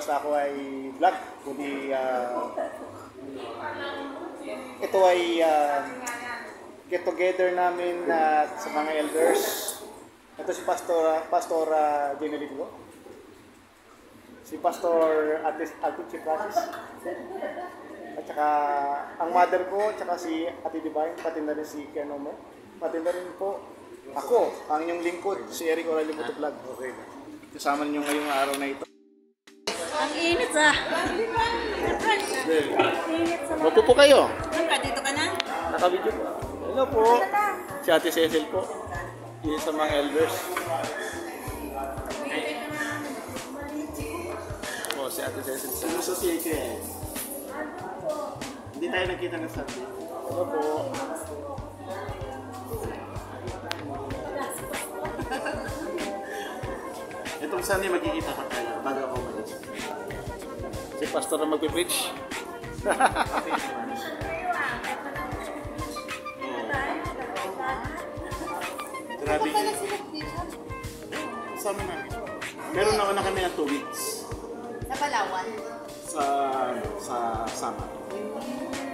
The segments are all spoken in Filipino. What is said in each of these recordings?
basta ako ay vlog, kundi ito ay get together namin sa mga elders. Ito si Pastora Jenny ko. Si Pastor Atiche Francis. At saka ang mother ko, at saka si Ate Divine, pati na rin si Ken Omer. Pati na rin po ako, ang inyong lingkod, si Eric Oralio Moto Vlog. Okay. Kasama niyo ngayong araw na ito. Ang init ah. Init sa Opo po kayo. dito ka na? Naka-video po. Hello po. Si Ate Cecil po. Isa sa mga elders. Po, si Ate Cecil sa associate eh. Hindi tayo nagkita ng Sunday. Hello po. Itong Sunday magkikita pa tayo bago ako umalis. Si Pastor na magpipreach. Grabe. Kasama namin. Meron na kami ng 2 weeks. Sa Palawan? Sa Samar.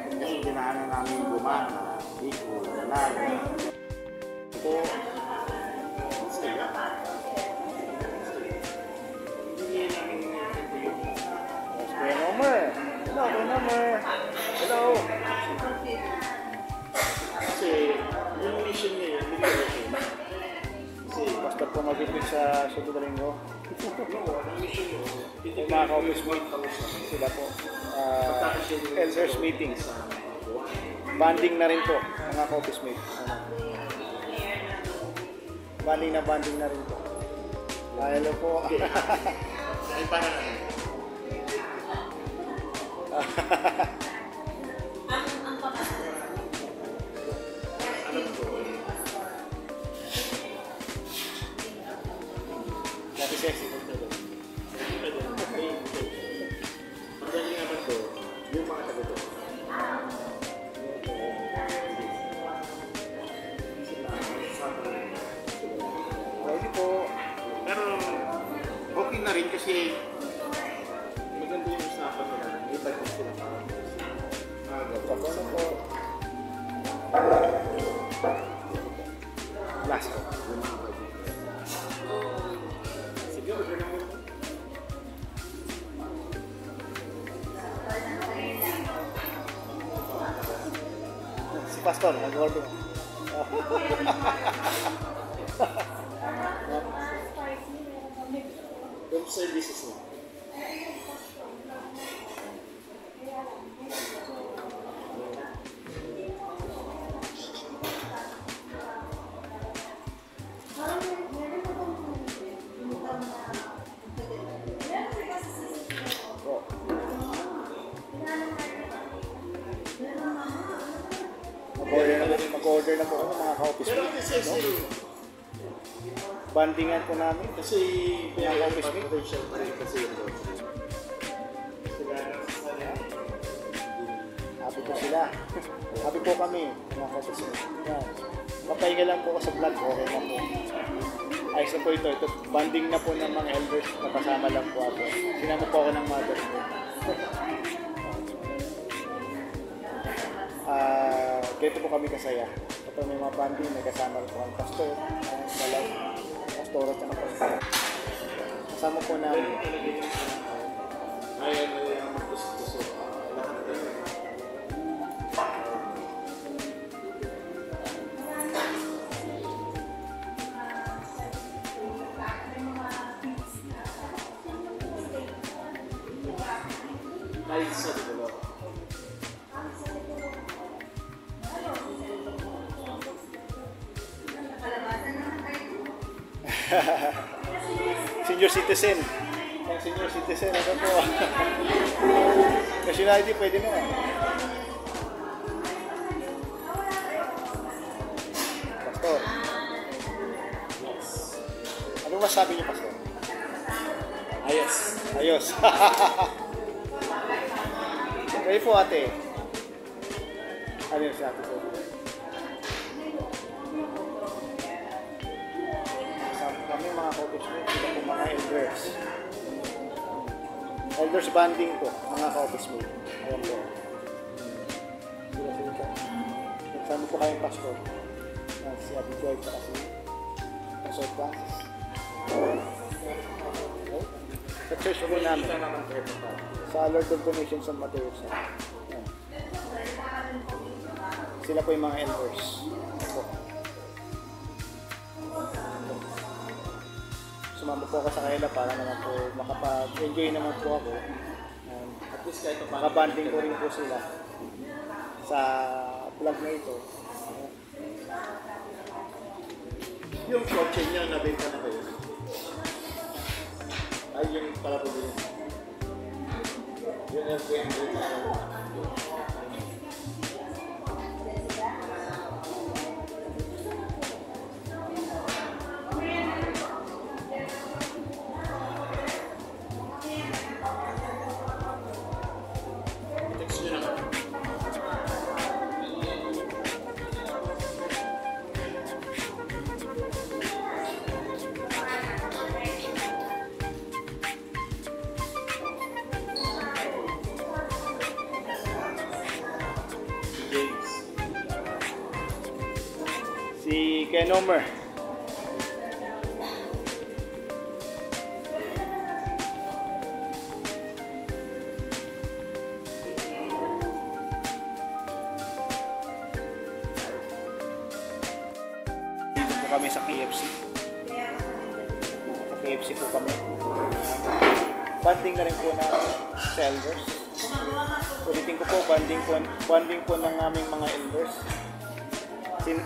Kasi dinaanan namin Gumana, Bicol, Dalaga. Ito, Sila. Hindi namin Kuya Nomer. Hello, Kuya Nomer. Hello. Kasi yung mission niya yun, hindi ko okay. Kasi basta po mag-ibig sa Soto Domingo. Yung mga ka-office mate sila po. Elders meetings. Banding na rin po, mga ka-office mate. Banding na rin po. Hello po. Ay, para naman. Dati sexy po ito. Magaling naman po, yung mga taga ito. Pwede po. Pero okay na rin kasi maganda yung usapan nila. May bagay sila para. Tapos na po. Last ko. Sige, order na muna. Si Pastor, nag-order. Home services na. Mag-order na po ako mga ka-office mate. No? Bandingan po namin kasi mga ka-office mate. Happy po sila. Happy po kami mga ka-office mate. Mapahinga lang po ako sa vlog. Okay na po. Ayos na po ito. Ito banding na po ng mga elders. Nakasama lang po ako. Sinama po ako ng mother ko. Dito po kami kasaya. Ito may mga banding, may kasama po ang pastor, ang dalag, pastor at ang pastor. Kasama po namin. Kahit sa dito. Senior citizen. Senior citizen, ano po? Nationality, pwede na. Pastor. Ano masabi niyo, Pastor? Ayos. Ayos. Kayo po, ate. Ano yun si ate? Kami mga co-office mates, sila po mga elders. Elders banding po, mga ka-office mate. Ayan po. Nagsama po kayong pastor. Si Ate Joy at si Pastor Francis. Sa church po namin. Sa Lord of Donations San Mateo. Ayan. Sila po yung mga elders. Po. Sumama po ako sa kanila para naman po makapag-enjoy naman po ako. At least kahit makabanding ko rin po sila sa vlog na ito. Yung kotse niya, nabenta na kayo? Ay, yung pala po din. Yung LPM din. Text nyo na. Si Ken Omer. Dito po kami sa KFC. Sa KFC po kami. Banding na rin po na sa elders. Ulitin ko po, banding po ng aming mga elders.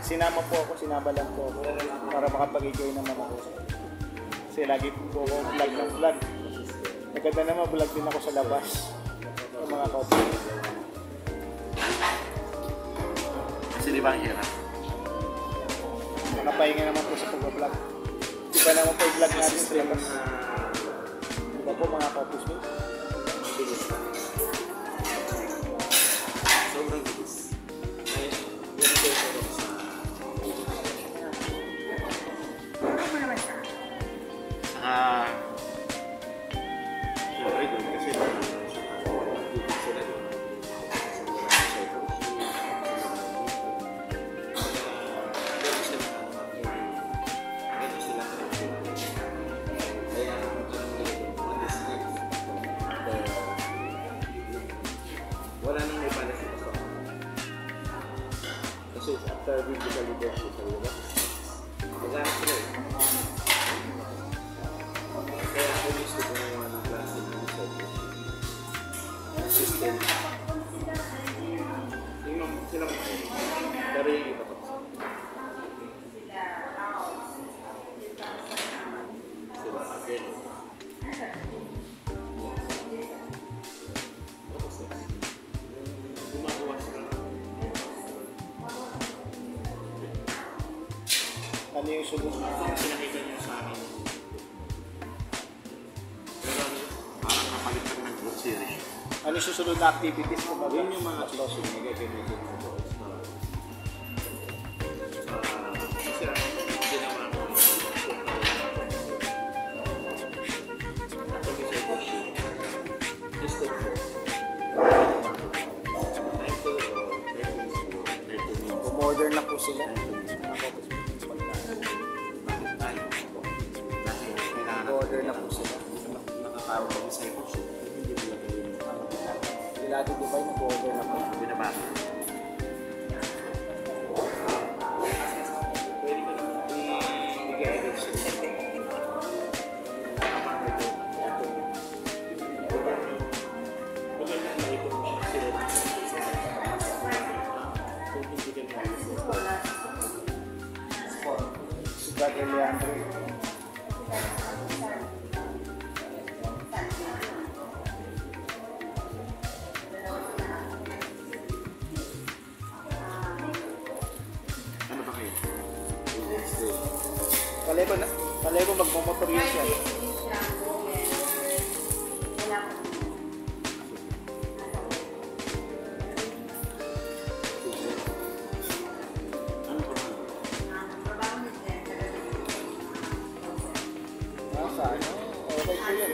Sinama po ako, sinabalan po ako para makapag-enjoy naman ako. Kasi lagi po ako vlog ng vlog. Maganda naman, vlog din ako sa labas. Yung mga kaupo. Kasi di ba ang hirap? Nakapahinga naman po sa pag-vlog. Iba naman po yung vlog natin sa labas. Diba po mga kaupo? Bilis na. Sobrang bilis. Ay, yun ito sa siyempre doon kasi bibig sila doon. Wala nang may pala sa pasok. Kasi after biblical leadership sa iba, maghanap sila eh. Kaya ako gusto ko ng mga klase ng discipleship system. Yung sila pero yung iba pa. Sila again. Gumagawa sila. Ano yung sunod? Kasi nakita niyo sa akin. Parang kapalit lang ng group series. Ano yung susunod na activities po ba? Yun yung mga susunod na gagamitin mo doon. Kasi ginawa ko yung system ko. Modern na po sila. Order na po sila. Nakakaroon ng discipleship. Hindi mo lang kayo Sila Ate Dubai nag-order na po. binabasa. Pwede ko naman ibigay agad siya. Maganda na ito mo siya. Kung hindi ka na Si Brother Leandro. ano ba kayo? Kalebo magmamotor yun siya. Ano ba? Nasa ano? Okay po yun.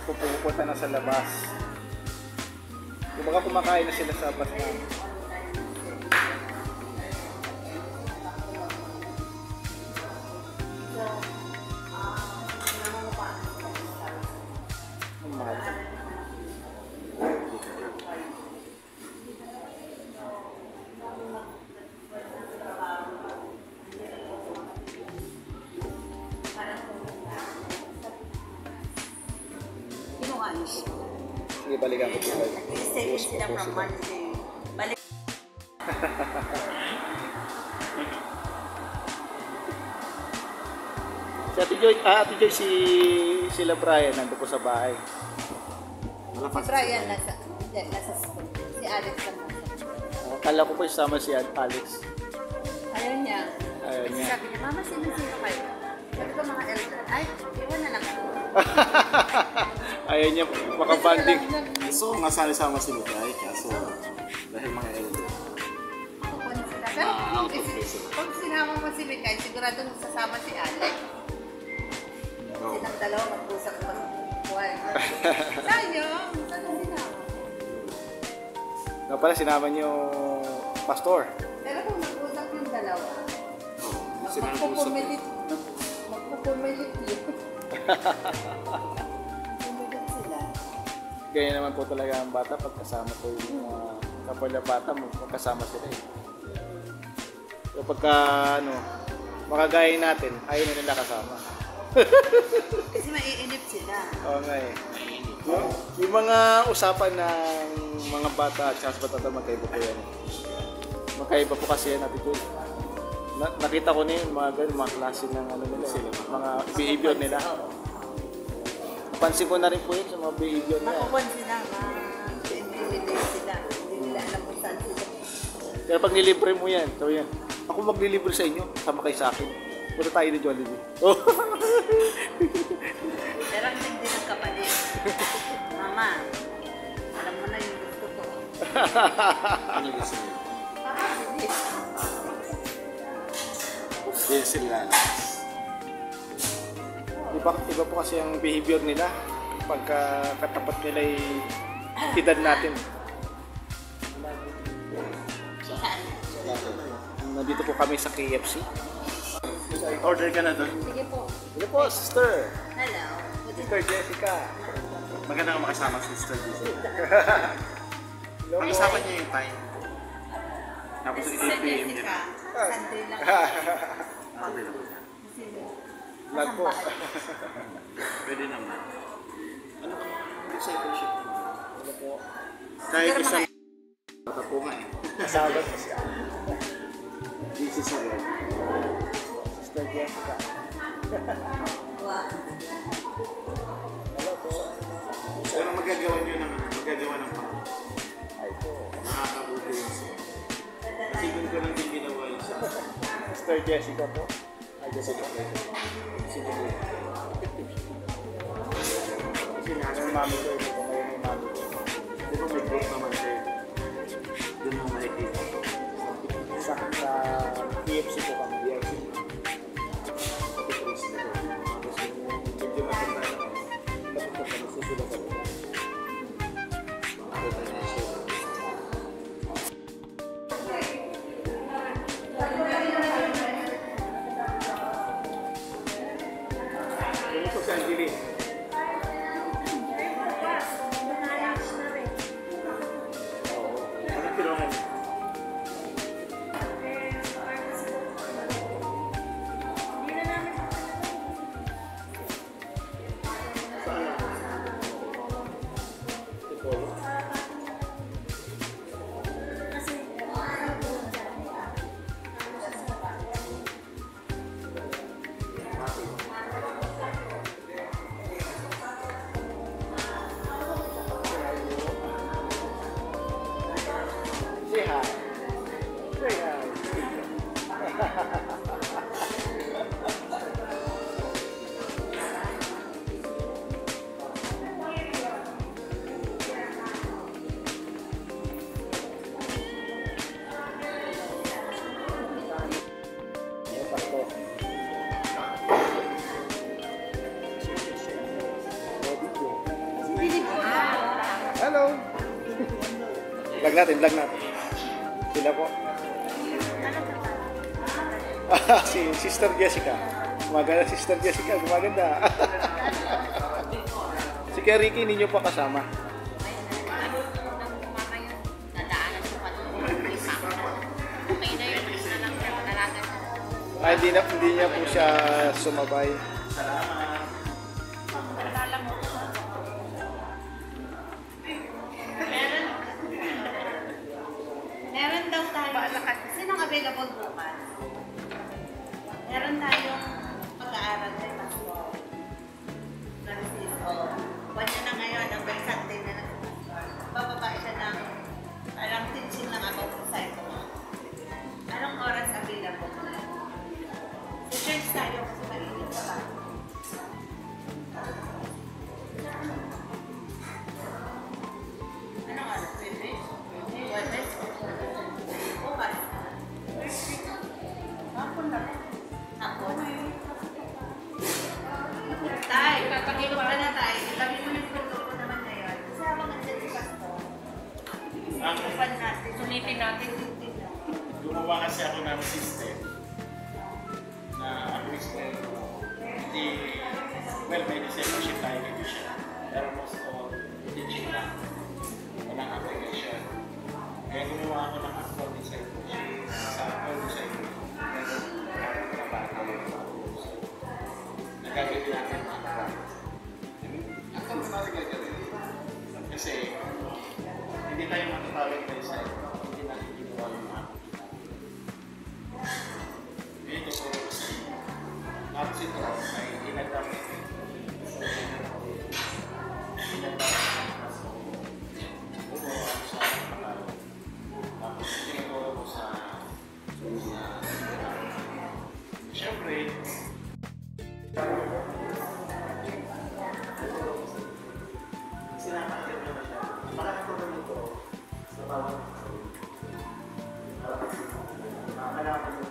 pupunta na sa labas. Kumbaga kumakain na sila sa labas na. Ang mahal. Kinuha niyo siya. Sige, balikan ko sila. Stay sila from Monday. Balik. Si Ate Joy, sila Brian nandun po sa bahay. Si Brian nasa school. Si Alex lang nasa. Akala ko po isama si Alex. Ayaw niya. Ayaw Kasi niya. sabi niya, Mama, sino kayo? Sabi ko mga elder. Ay, iwan na lang ako. Ayaw niya makabanding. So, nga sama si Mikay, kaso dahil mga elder. Pero pag sinama mo si Mikay, sigurado sasama si Alex. Oh. Silang dalawa mag-usap pa sa buwan. Sayang, saan na sinama? Nga pala, sinama niyo pastor. Pero kung mag-usap yung dalawa, Sinabi magpupumilit yun. Pumilit sila. Ganyan naman po talaga ang bata pagkasama ko yung kapwa niya bata, magkasama sila eh. So pagka makagaya natin, ayaw na nila kasama. Kasi maiinip sila. Oo nga eh. Yung mga usapan ng mga bata at sa bata magkaiba po yan. Magkaiba po kasi yan natin doon. Nakita ko na yun, mga klase ng nila, mga behavior nila. Napansin ko na rin po yun sa mga behavior nila. Makukuhan sila, ma-intimidate sila. Hindi nila alam kung saan sila. Pero pag nilibre mo yan, so yan, ako maglilibre sa inyo, sama kayo sa akin. Punta tayo ni Jollibee. Oh. Pero ang hindi ng kapatid. Mama, alam mo na yung gusto ko. Ano gusto niyo? Hindi. Yes, sila. Iba po kasi ang behavior nila pagka katapat nila ay edad natin. Nandito po kami sa KFC. Order ka na doon. Sige po. Hello po, sister. Hello. Sister Jessica. Maganda ka makasama si Sister Disney. Hello po. Pag-isapan niyo yung time. Tapos Sister 8 p.m. din. Jessica, Sunday lang. Available na. Vlog po. Pwede naman. Ano ka discipleship? Hello po. Kahit isang bata po nga eh. Kasama po siya. This is a word. Sister Jessica. Wow. Hello po. Pero magagawa ng Panginoon. Ay po. Nakakabuti yun siya. Kasi doon ko lang din ginawa yun sa Sister Jessica po. Ay, Jessica. Kasi ng mami ko, ito kayo ng mami ko. Di ba may group naman kayo? Doon mo makikita. Sa KFC po kami. Pati Chris na doon. Tapos yung medyo matanda na kayo. Tapos ko kami susulat kami. Makakita niya siya. Yung ito si Angeline. Anong tinanong mo? Hello! Vlog natin, vlog natin. Sila po. Si Sister Jessica. Gumaganda Sister Jessica, gumaganda. Si Kuya Ricky, hindi nyo pa kasama. Hindi niya po siya sumabay. Meron daw tayo. Sinong available bukas? Meron tayong pag-aaral kay Pastor Francisco. Buwan niya na ngayon, hanggang Sunday na nag-Pastor. Bababa siya ng parang teaching lang about disciple. Anong oras available? Sa church tayo kasi maliit sa bahay. Anong oras? Wednesday? Bukas. Hapon na. Hapon. Tay, papakilog ka na tay. Ilabi mo yung fruto ko naman ngayon. Kasi habang nandiyan si Pastor, upan natin, sumitin natin yung tina. Gumawa kasi ako ng system na ang mismo hindi, well, may discipleship tayo dito siya. Pero most of teaching lang. Walang application. Kaya gumawa ako ng actual discipleship sa actual discipleship. Nagagawin natin ang practice. Ang kami natin gagawin. Kasi hindi tayo matutawag tayo sa ito. Hindi natin ginawa yung mga dito po kasi tapos ito ay ginagamit siyempre sinakakit na siya makakatunan nito sa bawat malaman mo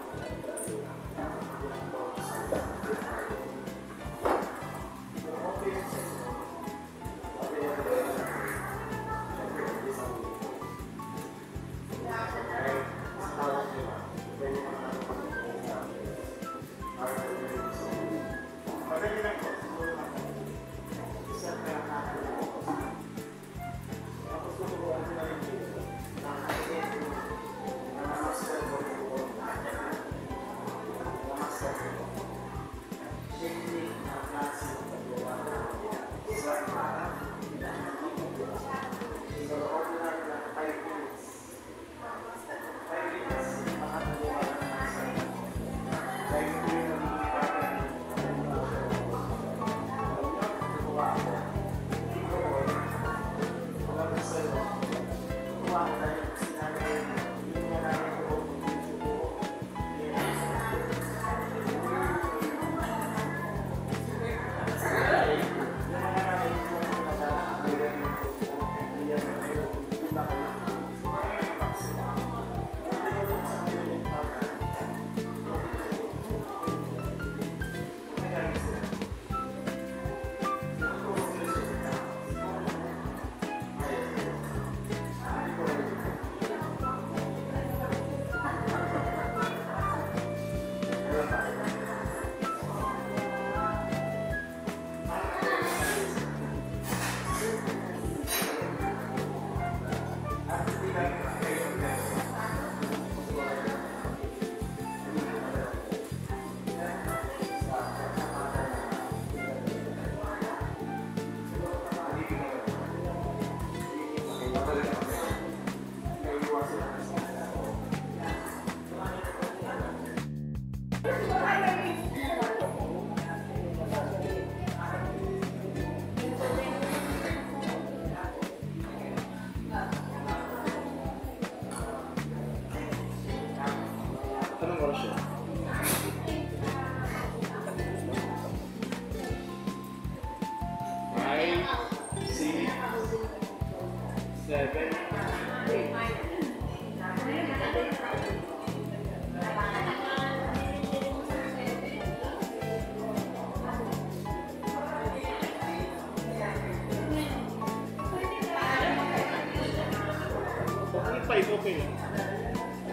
okay lang.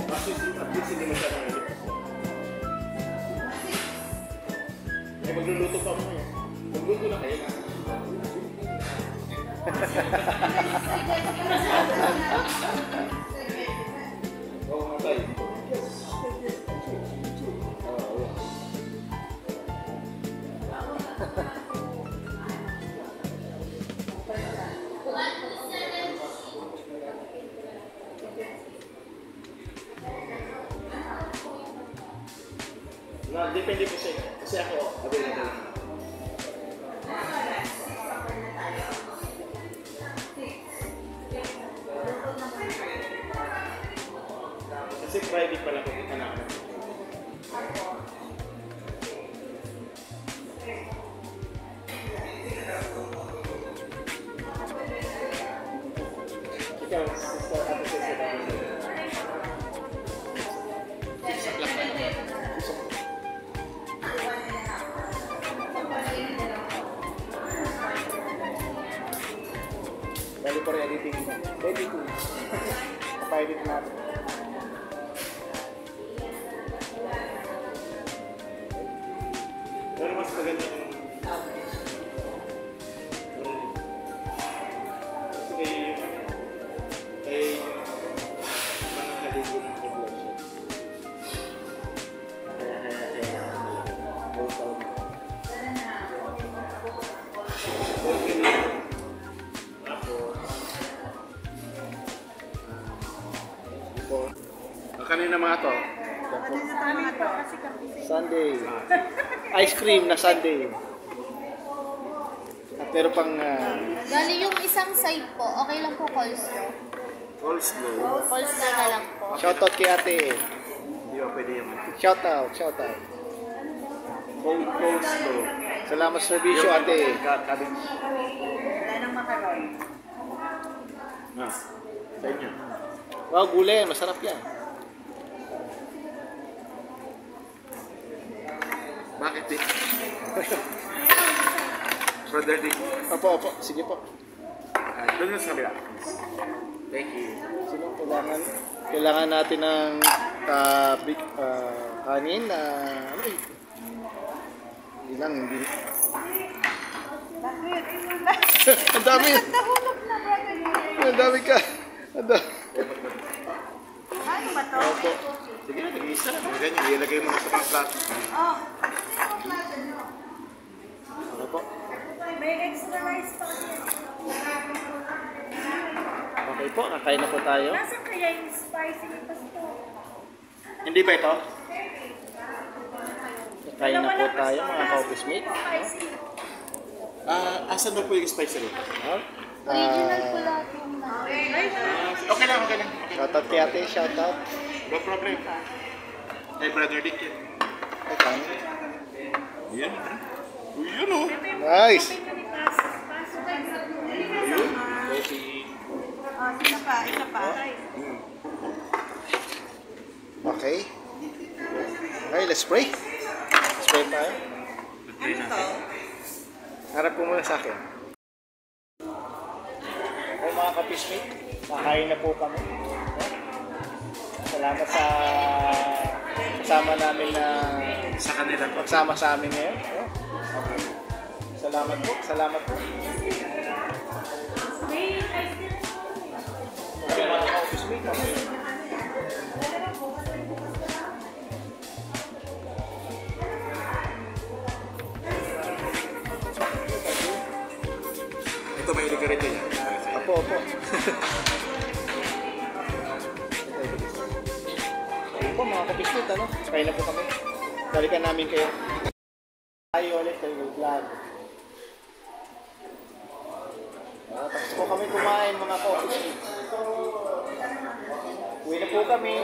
Kasi at least hindi masyadong ulit. Eh, magluluto pa mo eh. Magluluto na kayo na. Oo nga tayo. Depende po sa inyo. Kasi ako, available lang. Kasi Friday pala pupunta na ako. Ikaw, sister, ate, sister, Bali po rin editing mo. Ready to. Pa-edit natin. Pero mas maganda yung kasi mga halugod ng bloodshot. Kaya kanina mga to. Sunday. Ice cream na Sunday. At meron pang Gali yung isang side po, okay lang po coleslaw. coleslaw. Coleslaw na lang po. shoutout kay ate. Hindi ba pwede yan? Shoutout. Coleslaw. Salamat sa servisyo ate. Cabbage. Wala nang makaroon. Ah, sa inyo. Wow, gulay. Masarap yan. Bakit eh? Brother Dick. Opo. Sige po. Doon na sa kabila. Thank you. Sino kailangan natin ng kanin na ano eh. Hindi. Ang dami. Ang dami ka. Ang dami. Ano ba to? Opo. Sige na, nag-iisa. Ganyan, ilagay mo na sa mga plato. Oh, Ano po? may extra rice pa kasi. Okay po, kakain na po tayo. Nasaan kaya yung spicy ni Pastor? Hindi ba ito? Kakain na po tayo mga ka-office mate. Spicy. Asan ba po yung spice rin? Original po lahat yung Okay lang. Shoutout kay ate, shoutout. No problem. Hey, Brother Dick yan. Ay, kain. Yan. Uy, yun oh. Nice! Ayun. Coffee. Oh, isa pa. Okay. Okay, let's pray. Let's pray tayo. Ano to? Harap po muna sa akin. Okay mga ka-office mate, kakain na po kami. Salamat sa kasama namin na Sa kanila po. magsama sa amin ngayon. Okay. Salamat po. Okay mga ka-office mate, okay. Ito may ilagay rin yan. Opo. Ayun po mga ka-office mate, ano? Kain na po kami. Balikan namin kayo. Tayo ulit kayo vlog. Tapos po kami kumain mga ka-office mate. Uwi na po kami.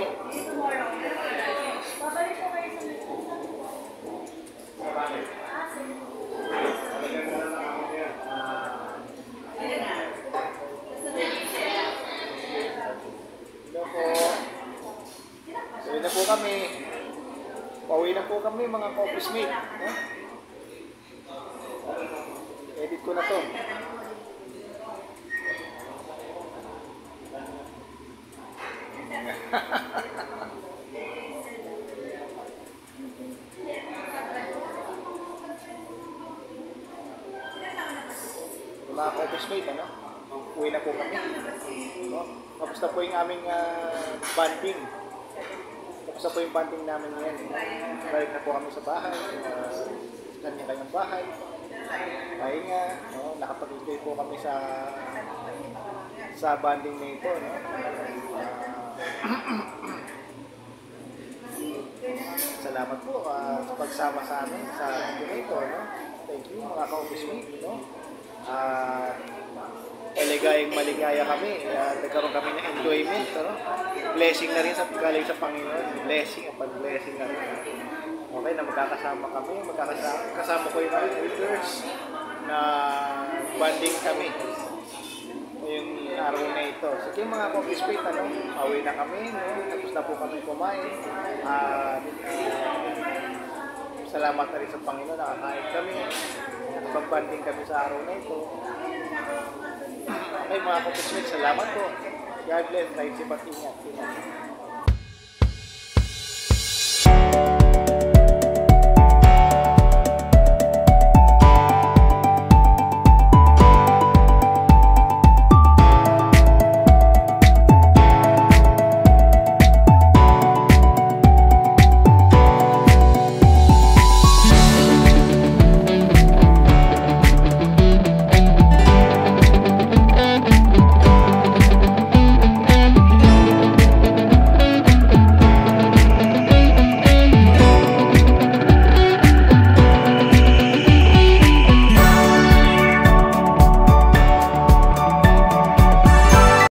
Uwi na po kami. Pauwi na po kami mga ka-office mate. Edit ko na to. mga office mate, ano? Uwi na po kami. No? Tapos na po yung aming bonding. Tapos na po yung bonding namin ngayon. Balik na po kami sa bahay, kanya-kanyang bahay. Pahinga, no? Nakapag-enjoy po kami sa bonding na ito, no? Salamat po sa pagsama sa amin sa video na ito, no? Thank you mga ka-office mate, no? Maligaya kami, nagkaroon kami ng enjoyment, no? Blessing na rin sa galing sa Panginoon, blessing at pag-blessing na rin. Okay, na magkakasama kami, kasama ko yung mga leaders na bonding kami yung araw na ito. Sige mga office mate, ano? Away na kami, no? Tapos na po kami kumain. Salamat na rin sa Panginoon, nakakain kami. Nakapag-banding kami sa araw na ito. Okay mga office mate, salamat po. God bless, kahit sipat ingat.